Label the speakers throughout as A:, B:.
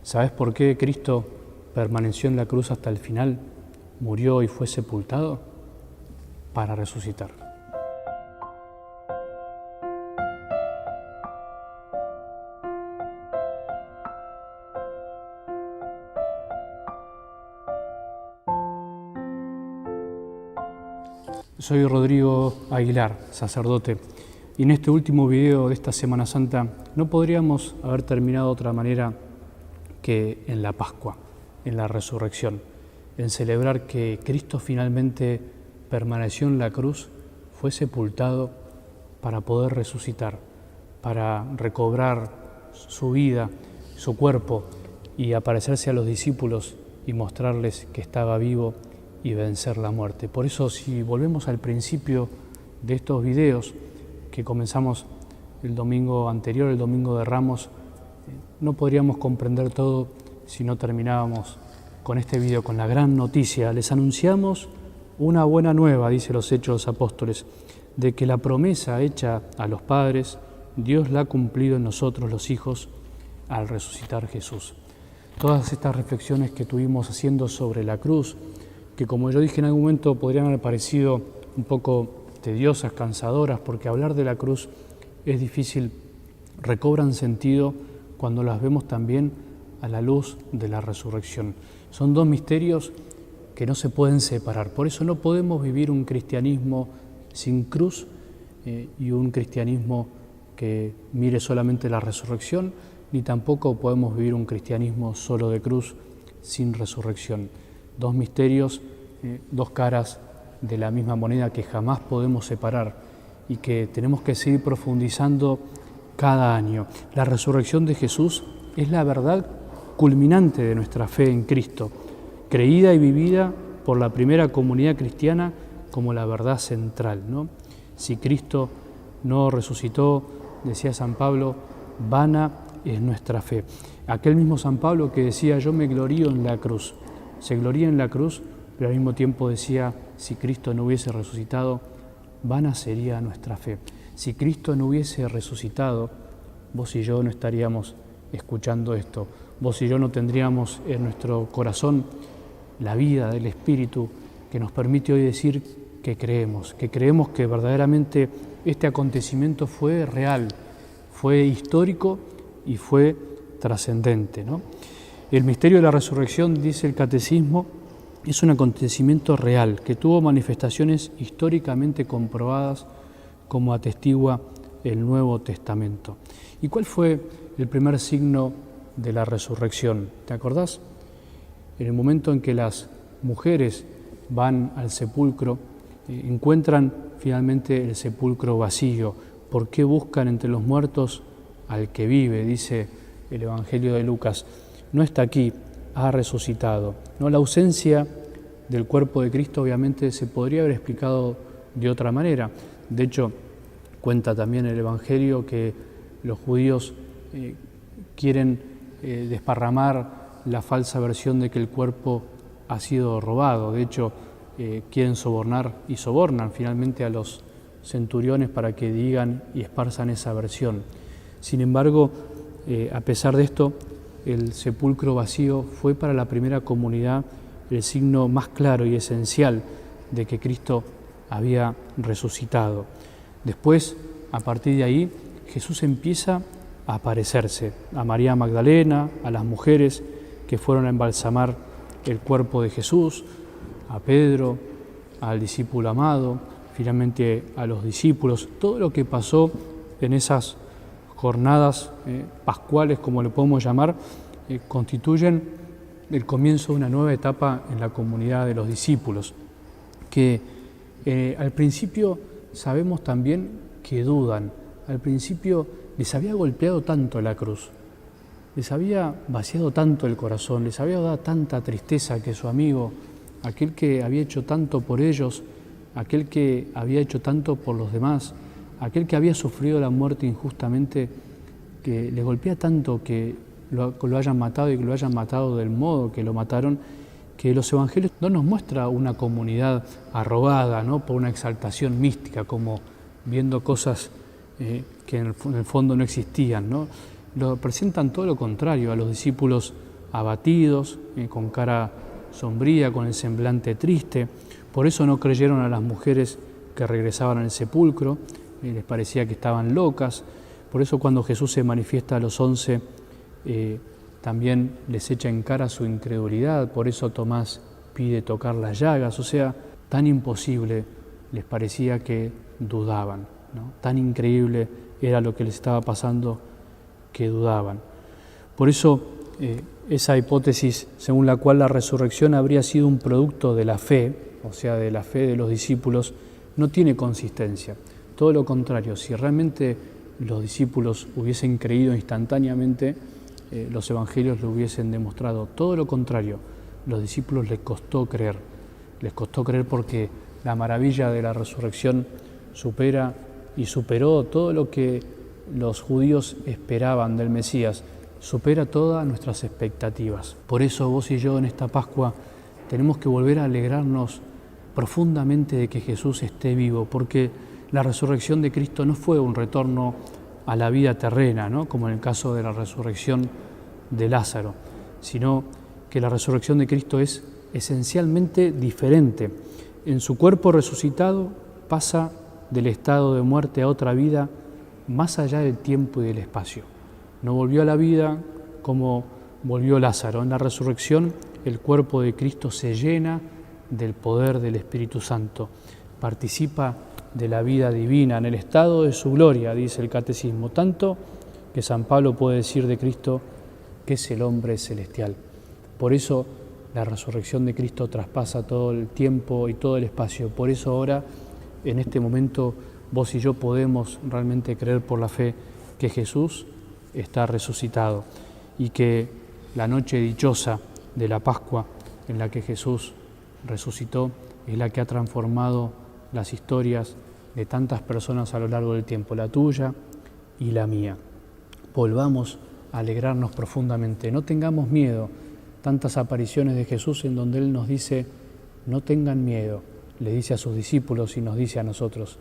A: ¿Sabes por qué Cristo permaneció en la cruz hasta el final, murió y fue sepultado? Para resucitar. Soy Rodrigo Aguilar, sacerdote, y en este último video de esta Semana Santa no podríamos haber terminado de otra manera que en la Pascua, en la resurrección, en celebrar que Cristo finalmente permaneció en la cruz, fue sepultado para poder resucitar, para recobrar su vida, su cuerpo y aparecerse a los discípulos y mostrarles que estaba vivo y vencer la muerte. Por eso, si volvemos al principio de estos videos que comenzamos el domingo anterior, el domingo de Ramos, no podríamos comprender todo si no terminábamos con este video, con la gran noticia. Les anunciamos una buena nueva, dice los Hechos de los Apóstoles, de que la promesa hecha a los padres, Dios la ha cumplido en nosotros los hijos al resucitar Jesús. Todas estas reflexiones que tuvimos haciendo sobre la cruz, que como yo dije en algún momento podrían haber parecido un poco tediosas, cansadoras, porque hablar de la cruz es difícil, recobran sentido cuando las vemos también a la luz de la resurrección. Son dos misterios que no se pueden separar, por eso no podemos vivir un cristianismo sin cruz y un cristianismo que mire solamente la resurrección, ni tampoco podemos vivir un cristianismo solo de cruz sin resurrección. Dos misterios, dos caras de la misma moneda que jamás podemos separar y que tenemos que seguir profundizando cada año. La resurrección de Jesús es la verdad culminante de nuestra fe en Cristo, creída y vivida por la primera comunidad cristiana como la verdad central, ¿no? Si Cristo no resucitó, decía San Pablo, vana es nuestra fe. Aquel mismo San Pablo que decía, yo me glorío en la cruz, se gloría en la cruz, pero al mismo tiempo decía, si Cristo no hubiese resucitado, vana sería nuestra fe. Si Cristo no hubiese resucitado, vos y yo no estaríamos escuchando esto. Vos y yo no tendríamos en nuestro corazón la vida del Espíritu que nos permite hoy decir que creemos que verdaderamente este acontecimiento fue real, fue histórico y fue trascendente, ¿no? El misterio de la resurrección, dice el Catecismo, es un acontecimiento real que tuvo manifestaciones históricamente comprobadas como atestigua el Nuevo Testamento. ¿Y cuál fue el primer signo de la resurrección? ¿Te acordás? En el momento en que las mujeres van al sepulcro, encuentran finalmente el sepulcro vacío. ¿Por qué buscan entre los muertos al que vive? Dice el Evangelio de Lucas. No está aquí, ha resucitado. ¿No? La ausencia del cuerpo de Cristo obviamente se podría haber explicado de otra manera. De hecho, cuenta también el Evangelio que los judíos quieren desparramar la falsa versión de que el cuerpo ha sido robado. De hecho, quieren sobornar y sobornan finalmente a los centuriones para que digan y esparzan esa versión. Sin embargo, a pesar de esto, el sepulcro vacío fue para la primera comunidad el signo más claro y esencial de que Cristo había resucitado. Después, a partir de ahí, Jesús empieza a aparecerse a María Magdalena, a las mujeres que fueron a embalsamar el cuerpo de Jesús, a Pedro, al discípulo amado, finalmente a los discípulos. Todo lo que pasó en esas jornadas pascuales, como le podemos llamar, constituyen el comienzo de una nueva etapa en la comunidad de los discípulos, que al principio sabemos también que dudan. Al principio les había golpeado tanto la cruz, les había vaciado tanto el corazón, les había dado tanta tristeza que su amigo, aquel que había hecho tanto por ellos, aquel que había hecho tanto por los demás, aquel que había sufrido la muerte injustamente, que les golpea tanto que lo hayan matado y que lo hayan matado del modo que lo mataron, que los evangelios no nos muestra una comunidad arrobada, ¿no?, por una exaltación mística, como viendo cosas que en el fondo no existían, ¿no? Lo presentan todo lo contrario, a los discípulos abatidos, con cara sombría, con el semblante triste. Por eso no creyeron a las mujeres que regresaban al sepulcro, les parecía que estaban locas. Por eso cuando Jesús se manifiesta a los 11, también les echa en cara su incredulidad. Por eso Tomás pide tocar las llagas. O sea, tan imposible les parecía que dudaban, ¿no? Tan increíble era lo que les estaba pasando que dudaban. Por eso esa hipótesis según la cual la resurrección habría sido un producto de la fe, o sea, de la fe de los discípulos, no tiene consistencia. Todo lo contrario, si realmente los discípulos hubiesen creído instantáneamente, los evangelios lo hubiesen demostrado. Todo lo contrario, los discípulos les costó creer porque la maravilla de la resurrección supera y superó todo lo que los judíos esperaban del Mesías, supera todas nuestras expectativas. Por eso vos y yo en esta Pascua tenemos que volver a alegrarnos profundamente de que Jesús esté vivo, porque la resurrección de Cristo no fue un retorno a la vida terrena, ¿no? Como en el caso de la resurrección de Lázaro, sino que la resurrección de Cristo es esencialmente diferente. En su cuerpo resucitado pasa del estado de muerte a otra vida más allá del tiempo y del espacio. No volvió a la vida como volvió Lázaro. En la resurrección el cuerpo de Cristo se llena del poder del Espíritu Santo, participa de la vida divina en el estado de su gloria, dice el Catecismo, tanto que San Pablo puede decir de Cristo que es el hombre celestial. Por eso la resurrección de Cristo traspasa todo el tiempo y todo el espacio. Por eso ahora, en este momento, vos y yo podemos realmente creer por la fe que Jesús está resucitado y que la noche dichosa de la Pascua en la que Jesús resucitó es la que ha transformado las historias de tantas personas a lo largo del tiempo, la tuya y la mía. Volvamos a alegrarnos profundamente, no tengamos miedo. Tantas apariciones de Jesús en donde Él nos dice, no tengan miedo, le dice a sus discípulos y nos dice a nosotros,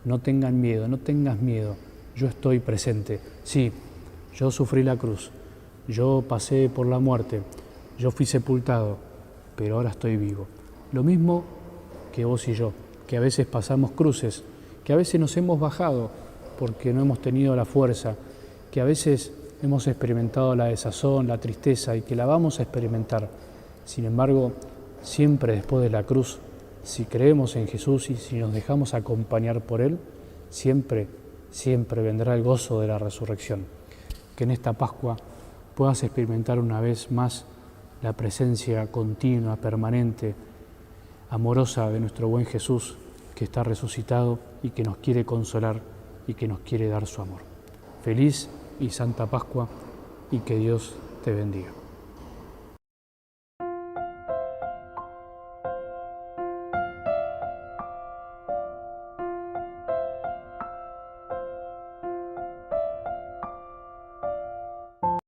A: no tengan miedo, no tengas miedo, yo estoy presente. Sí, yo sufrí la cruz, yo pasé por la muerte, yo fui sepultado, pero ahora estoy vivo. Lo mismo que vos y yo, que a veces pasamos cruces, que a veces nos hemos bajado porque no hemos tenido la fuerza, que a veces hemos experimentado la desazón, la tristeza y que la vamos a experimentar. Sin embargo, siempre después de la cruz, si creemos en Jesús y si nos dejamos acompañar por Él, siempre vendrá el gozo de la resurrección. Que en esta Pascua puedas experimentar una vez más la presencia continua, permanente, amorosa de nuestro buen Jesús, que está resucitado y que nos quiere consolar y que nos quiere dar su amor. Feliz y Santa Pascua y que Dios te bendiga.